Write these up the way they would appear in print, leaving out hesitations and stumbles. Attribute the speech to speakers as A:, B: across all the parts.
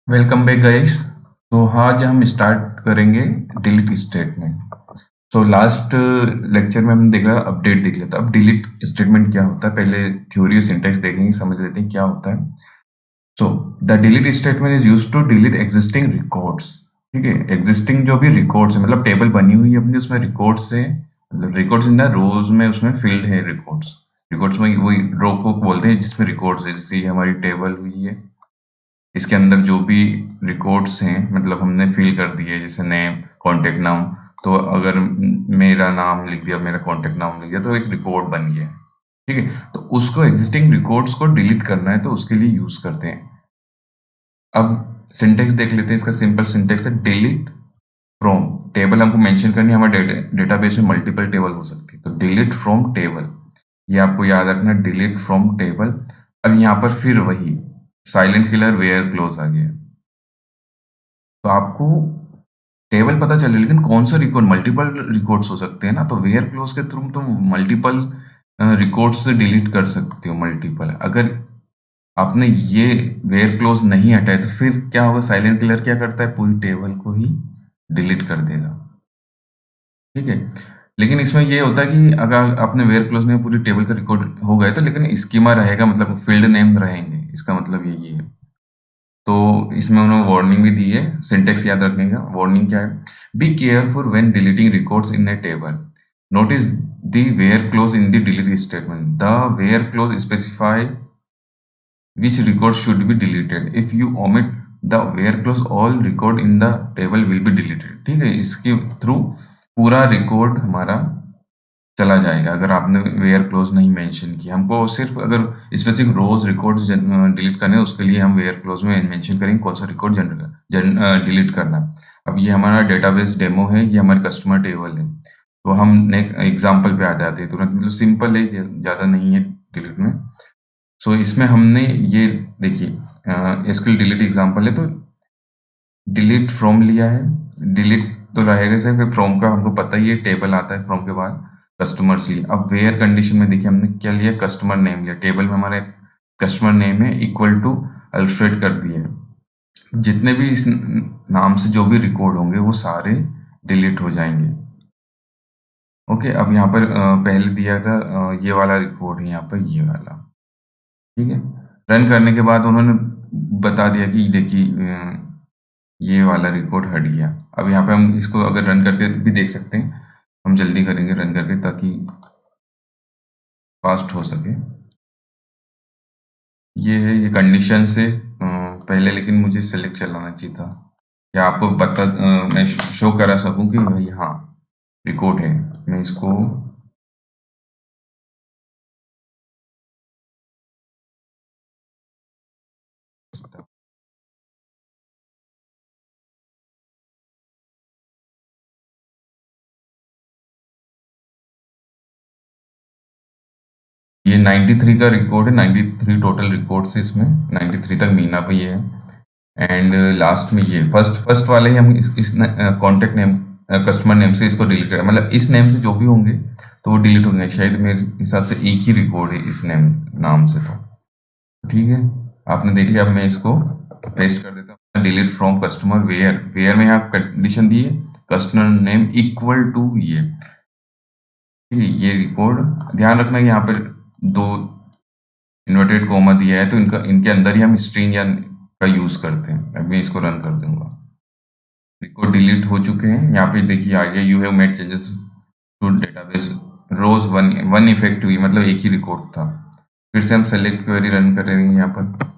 A: Welcome back guys. तो आज हम स्टार्ट करेंगे डिलीट स्टेटमेंट। तो लास्ट लेक्चर में हमने देखा अपडेट देख लिया था। अब डिलीट स्टेटमेंट क्या होता है, पहले थ्योरी और सिंटैक्स देखेंगे, समझ लेते हैं क्या होता है। So the delete statement is used to delete existing records. ठीक है, एग्जिस्टिंग जो भी रिकॉर्ड्स है, मतलब टेबल बनी हुई है अपनी, उसमें रिकॉर्ड्स है, मतलब रिकॉर्ड्स इन द रोज में उसमें फील्ड है रिकॉर्ड्स। रिकॉर्ड्स में वही रो को बोलते हैं जिसमें रिकॉर्ड्स है, जैसे ये हमारी टेबल हुई है, इसके अंदर जो भी रिकॉर्ड्स हैं मतलब हमने फिल कर दिए, जैसे नेम, कॉन्टेक्ट नाम। तो अगर मेरा नाम लिख दिया, मेरा कॉन्टेक्ट नाम लिख दिया, तो एक रिकॉर्ड बन गया है। ठीक है, तो उसको एग्जिस्टिंग रिकॉर्ड्स को डिलीट करना है तो उसके लिए यूज करते हैं। अब सिंटेक्स देख लेते हैं, इसका सिंपल सिंटेक्स है डिलीट फ्रॉम। टेबल हमको मेंशन करनी है, हमारे डेटाबेस में मल्टीपल टेबल हो सकती है, तो डिलीट फ्रॉम टेबल, ये आपको याद रखना, डिलीट फ्रॉम टेबल। अब यहाँ पर फिर वही साइलेंट किलर वेयर क्लोज आ गया। तो आपको टेबल पता चले, लेकिन कौन सा रिकॉर्ड, मल्टीपल रिकॉर्ड्स हो सकते हैं ना, तो वेयर क्लोज के थ्रू तुम मल्टीपल रिकॉर्ड्स से डिलीट कर सकते हो मल्टीपल। अगर आपने ये वेयर क्लोज नहीं हटाए तो फिर क्या होगा, साइलेंट किलर क्या करता है, पूरी टेबल को ही डिलीट कर देगा। ठीक है, लेकिन इसमें ये होता है कि अगर आपने वेयर क्लोज में पूरी टेबल का रिकॉर्ड हो गए तो लेकिन स्कीमा रहेगा, मतलब फील्ड नेम रहेंगे, इसका मतलब यही है। तो इसमें उन्होंने वार्निंग भी दी है, सिंटेक्स याद रखने का। वार्निंग क्या है, be careful when deleting records in a table, notice the where clause in the delete statement, the where clause specify which record should be deleted. If you omit the where clause, all record in the table will be deleted. ठीक है, इसके through पूरा record हमारा चला जाएगा अगर आपने where close नहीं मेंशन किया। हमको सिर्फ अगर स्पेसिफिक रोज रिकॉर्ड्स डिलीट करने हैं, उसके लिए हम वेयर क्लोज में मेंशन करेंगे कौन सा रिकॉर्ड डिलीट करना है। अब ये हमारा डेटाबेस डेमो है, ये हमारे कस्टमर टेबल है, तो हम नेक्स्ट एग्जाम्पल पे आ जाते हैं तुरंत, मतलब सिंपल है, ज़्यादा नहीं है डिलीट में। सो इसमें हमने ये देखिए एसक्यूएल डिलीट एग्जांपल है, तो डिलीट फ्रॉम लिया है, डिलीट तो रहेगा सर, फिर फ्रॉम का हमको पता ही है, टेबल आता है, फ्रॉम के बाद कस्टमर्स लिया। अब वेयर कंडीशन में देखिए हमने क्या लिया, कस्टमर नेम लिया, टेबल में हमारे कस्टमर नेम है इक्वल टू अल्फ्रेड कर दिया है। जितने भी इस नाम से जो भी रिकॉर्ड होंगे वो सारे डिलीट हो जाएंगे। ओके, अब यहाँ पर पहले दिया था ये वाला रिकॉर्ड है, यहाँ पर ये वाला। ठीक है, रन करने के बाद उन्होंने बता दिया कि देखिए ये वाला रिकॉर्ड हट गया। अब यहाँ पे हम इसको अगर रन करके भी देख सकते हैं, हम जल्दी करेंगे रन करके ताकि फास्ट हो सके। ये है, ये कंडीशन से पहले, लेकिन मुझे सेलेक्ट चलाना चाहिए था, या आपको बता मैं शो करा सकूं कि भाई हाँ रिकॉर्ड है। मैं इसको ये 93 का रिकॉर्ड है, 93 टोटल रिकॉर्ड है इसमें, 93 तक मीना पे ये है। एंड लास्ट में ये फर्स्ट फर्स्ट वाले ही हम इस कॉन्टेक्ट नेम, कस्टमर नेम से इसको डिलीट करें, मतलब इस नेम से जो भी होंगे तो वो डिलीट होंगे। शायद मेरे हिसाब से एक ही रिकॉर्ड है इस नेम नाम से, तो ठीक है, आपने देख लिया। अब मैं इसको पेस्ट कर देता हूँ, delete from customer where, where में यहाँ कंडीशन दी है कस्टमर नेम इक्वल टू ये। ठीक है, ये रिकॉर्ड ध्यान रखना है, यहाँ पर दो इन्वर्टेड कोमा दिया है, तो इनका इनके अंदर ही हम स्ट्रिंग या का यूज करते हैं। अब मैं इसको रन कर दूंगा, रिकॉर्ड डिलीट हो चुके हैं। यहाँ पे देखिए आ गया, you have made changes to database rows one one effect हुई, मतलब एक ही रिकॉर्ड था। फिर से हम सेलेक्ट क्वेरी रन करेंगे यहाँ पर।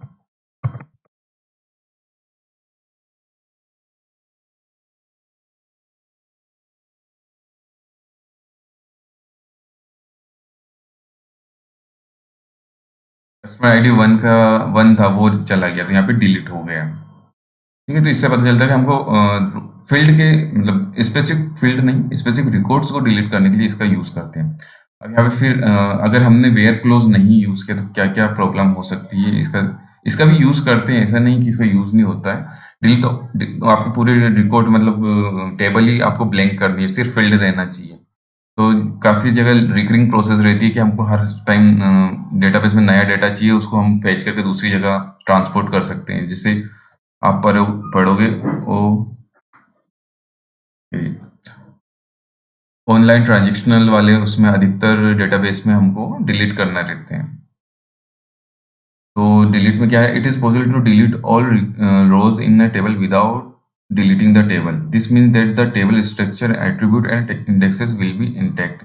A: कस्टमर आईडी वन का वन था, वो चला गया, तो यहाँ पे डिलीट हो गया। ठीक है, तो इससे पता चलता है कि हमको फील्ड के, मतलब स्पेसिफिक फील्ड नहीं, स्पेसिफिक रिकॉर्ड्स को डिलीट करने के लिए इसका यूज करते हैं। अब यहाँ पे फिर अगर हमने वेयर क्लोज नहीं यूज किया तो क्या क्या प्रॉब्लम हो सकती है, इसका इसका भी यूज करते हैं, ऐसा नहीं कि इसका यूज नहीं होता है। डिलीट तो आपको पूरे रिकॉर्ड, मतलब टेबल ही आपको ब्लैंक करनी है, सिर्फ फील्ड रहना चाहिए। तो काफ़ी जगह रिकरिंग प्रोसेस रहती है कि हमको हर टाइम डेटाबेस में नया डेटा चाहिए, उसको हम फैच करके दूसरी जगह ट्रांसपोर्ट कर सकते हैं, जिससे आप पढ़ोगे वो ऑनलाइन ट्रांजेक्शनल वाले, उसमें अधिकतर डेटाबेस में हमको डिलीट करना रहते हैं। तो डिलीट में क्या है, it is possible to delete all rows in a table without deleting the table. This mean that the table structure attribute and indexes will be intact.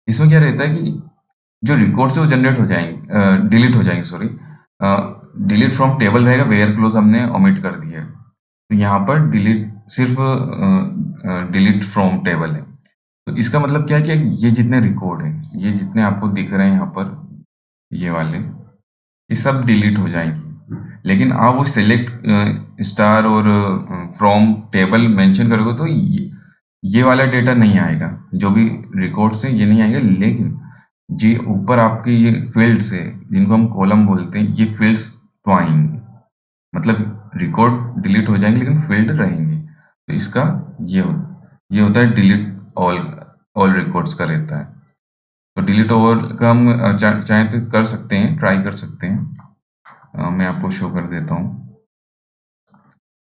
A: इसमें क्या रहता है कि जो रिकॉर्ड्स है वो जनरेट हो जाएंगे, डिलीट हो जाएंगे, सॉरी। डिलीट फ्रॉम टेबल रहेगा, वेयर क्लोज हमने ओमिट कर दिया है, तो यहाँ पर डिलीट सिर्फ डिलीट फ्रॉम टेबल है। तो इसका मतलब क्या है कि ये जितने रिकॉर्ड है, ये जितने आपको दिख रहे हैं यहाँ पर, ये वाले, ये सब डिलीट हो जाएंगी। लेकिन आप वो सिलेक्ट स्टार और फ्रॉम टेबल मेंशन करोगे तो ये वाला डेटा नहीं आएगा, जो भी रिकॉर्ड्स हैं ये नहीं आएंगे। लेकिन ये ऊपर आपके ये फील्ड्स है जिनको हम कॉलम बोलते हैं, ये फील्ड्स तो आएंगे। मतलब रिकॉर्ड डिलीट हो जाएंगे लेकिन फील्ड रहेंगे। तो इसका ये होता है डिलीट ऑल रिकॉर्ड्स का रहता है। तो डिलीट ऑल का हम चाहे तो कर सकते हैं, ट्राई कर सकते हैं। मैं आपको शो कर देता हूँ।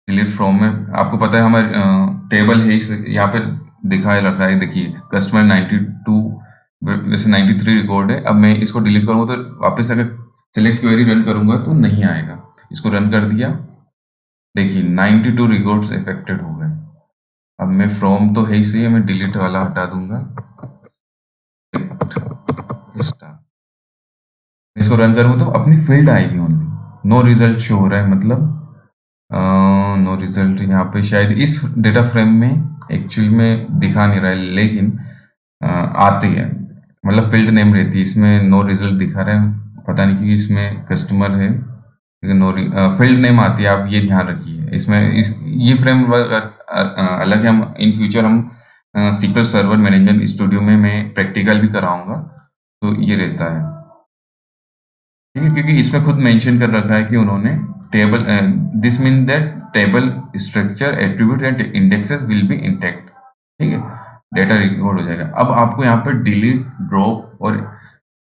A: डिलीट फ्रॉम में आपको पता है हमारे टेबल है यहाँ पे दिखाए रखा है, देखिए कस्टमर 92 वैसे 93 रिकॉर्ड है। अब मैं इसको डिलीट करूँगा तो वापस अगर सिलेक्ट क्वेरी रन करूँगा तो नहीं आएगा। इसको रन कर दिया, देखिए 92 रिकॉर्ड्स अफेक्टेड हो गए। अब मैं फ्रॉम तो है ही सही है, मैं डिलीट वाला हटा दूंगा। इसको रन करूँगा तो अपनी फील्ड आएगी ओनली, नो रिजल्ट शो हो रहा है। मतलब नो रिजल्ट यहाँ पे शायद इस डेटा फ्रेम में एक्चुअल में दिखा नहीं रहा है, लेकिन आती है, मतलब फील्ड नेम रहती है, इसमें नो रिजल्ट दिखा रहा है। पता नहीं क्योंकि इसमें कस्टमर है, लेकिन नो फील्ड नेम आती है। आप ये ध्यान रखिए, इसमें ये फ्रेम अलग है। हम इन फ्यूचर हम सीक्वल सर्वर मैनेजमेंट स्टूडियो में मैं प्रैक्टिकल भी कराऊंगा, तो ये रहता है, ठीक है। क्योंकि इसमें खुद मेंशन कर रखा है कि उन्होंने table, this mean that table structure attribute and indexes will be intact, ठीक है। डेटा रिकॉर्ड हो जाएगा। अब आपको यहाँ पर डिलीट, ड्रॉप और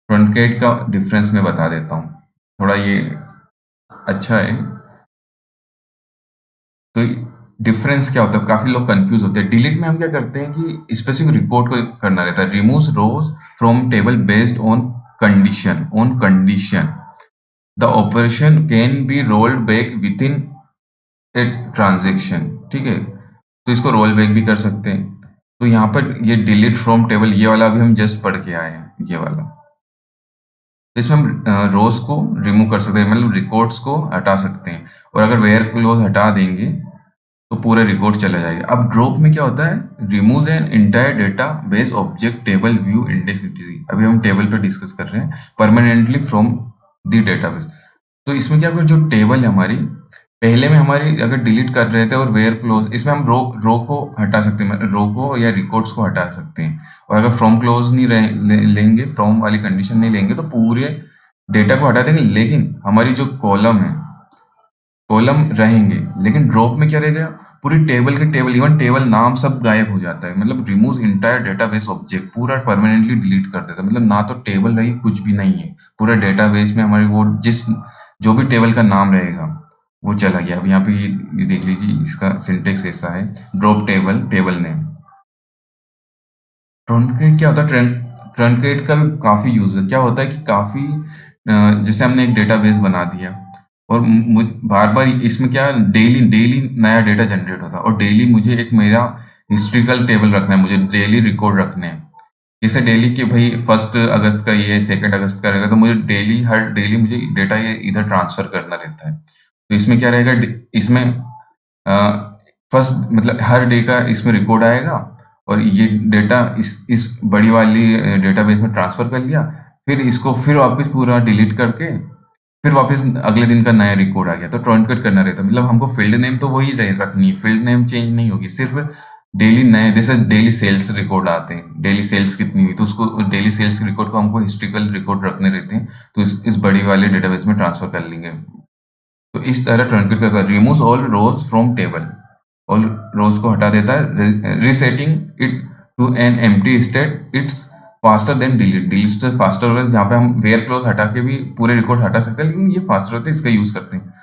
A: ट्रंकेट का डिफरेंस मैं बता देता हूँ, थोड़ा ये अच्छा है। तो डिफरेंस क्या होता है, काफी लोग कंफ्यूज होते हैं। डिलीट में हम क्या करते हैं कि स्पेसिफिक रिकॉर्ड को करना रहता है, remove rows from table based on condition. The operation can be rolled back within a transaction, ठीक है। तो इसको रोल बैक भी कर सकते हैं। तो यहाँ पर ये डिलीट फ्रॉम टेबल, ये वाला भी हम जस्ट पढ़ के आए हैं, ये वाला। तो इसमें हम रोज को रिमूव कर सकते हैं, मतलब रिकॉर्ड्स को हटा सकते हैं। और अगर वेयर क्लोज हटा देंगे तो पूरे रिकॉर्ड चला जाएगा। अब ड्रॉप में क्या होता है, remove an entire data base object table view index etc। अभी हम टेबल पे डिस्कस कर रहे हैं, परमानेंटली फ्रॉम द डेटाबेस। तो इसमें क्या जो टेबल है हमारी, पहले में हमारी अगर डिलीट कर रहे थे और वेयर क्लोज, इसमें हम रो को हटा सकते हैं, रो को या रिकॉर्ड्स को हटा सकते हैं। और अगर फ्रॉम क्लोज नहीं लेंगे, फ्रॉम वाली कंडीशन नहीं लेंगे, तो पूरे डेटा को हटा देंगे। लेकिन हमारी जो कॉलम है, कॉलम रहेंगे, लेकिन ड्रॉप में क्या रहेगा, पूरी टेबल के टेबल, इवन टेबल नाम सब गायब हो जाता है। मतलब रिमूव इंटायर डेटाबेस ऑब्जेक्ट, पूरा परमानेंटली डिलीट कर देता है। मतलब ना तो टेबल रही, कुछ भी नहीं है, पूरा डेटाबेस में हमारी वो जो भी टेबल का नाम रहेगा वो चला गया। अब यहाँ पे ये देख लीजिए, इसका सिंटेक्स ऐसा है, drop table, table name. Truncate क्या होता है, ट्रंकेट का भी काफी यूज है। क्या होता है कि काफी जैसे हमने एक डेटाबेस बना दिया और बार बार इसमें क्या, डेली डेली नया डेटा जनरेट होता है, और डेली मुझे एक मेरा हिस्ट्रिकल टेबल रखना है, मुझे डेली रिकॉर्ड रखने हैं। जैसे डेली कि भाई 1 अगस्त का ये 2 अगस्त का रहेगा, तो मुझे डेली, हर डेली मुझे डेटा ये इधर ट्रांसफर करना रहता है। तो इसमें क्या रहेगा, इसमें फर्स्ट मतलब हर डे का इसमें रिकॉर्ड आएगा, और ये डेटा इस बड़ी वाली डेटाबेस में ट्रांसफर कर लिया। फिर इसको फिर वापस पूरा डिलीट करके फिर वापस अगले दिन का नया रिकॉर्ड आ गया, तो ट्रांसफर करना रहता है। मतलब हमको फील्ड नेम तो वही रखनी है, फील्ड नेम चेंज नहीं होगी, सिर्फ डेली नए, जैसे डेली सेल्स रिकॉर्ड आते हैं, डेली सेल्स कितनी हुई, तो उसको डेली सेल्स रिकॉर्ड को हमको हिस्ट्रिकल रिकॉर्ड रखने रहते हैं, तो इस बड़ी वाले डेटाबेस में ट्रांसफर कर लेंगे। तो इस तरह ट्रांसफर करता है। Remove all rows from table, all rows को हटा देता है। Resetting it to an empty state, it's faster than delete, delete से फास्टर होगा। जहाँ पे हम वेयर क्लोज हटा के भी पूरे रिकॉर्ड हटा सकते हैं, लेकिन ये फास्टर होते हैं, इसका यूज करते हैं।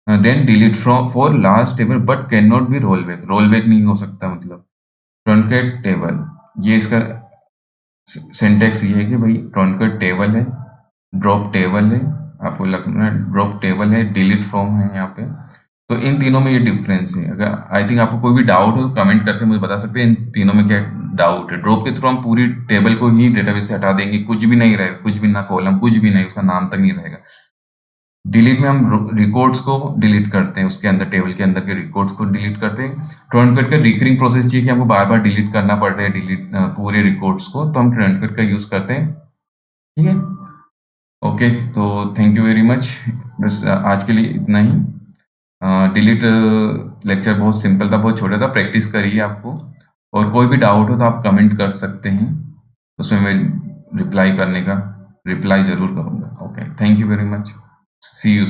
A: Then delete from for last table but can not be roll back नहीं हो सकता, मतलब ट्रंकेट टेबल, ये इसका सिंटेक्स ये है कि भाई ट्रंकेट टेबल है, ड्रॉप टेबल है, आपको लगना ड्रॉप टेबल है, डिलीट फ्रॉम है यहाँ पे। तो इन तीनों में ये डिफरेंस है। अगर आई थिंक आपको कोई भी डाउट हो तो कमेंट करके मुझे बता सकते हैं इन तीनों में क्या डाउट है। ड्रॉप के थ्रू हम पूरी टेबल को ही डेटाबेस से हटा देंगे, कुछ भी नहीं रहेगा, कुछ भी ना कॉलम, कुछ भी नहीं, उसका नाम तक नहीं रहेगा। डिलीट में हम रिकॉर्ड्स को डिलीट करते हैं, उसके अंदर टेबल के अंदर के रिकॉर्ड्स को डिलीट करते हैं। ट्रंकेट का रिकरिंग प्रोसेस चाहिए कि हमको बार बार डिलीट करना पड़ रहा है, डिलीट पूरे रिकॉर्ड्स को, तो हम ट्रंकेट का यूज करते हैं। ठीक है, ओके, तो थैंक यू वेरी मच। बस आज के लिए इतना ही। डिलीट लेक्चर बहुत सिंपल था, बहुत छोटा था, प्रैक्टिस करिए आपको। और कोई भी डाउट हो तो आप कमेंट कर सकते हैं, उसमें मैं रिप्लाई ज़रूर करूँगा। Okay, thank you very much, see you.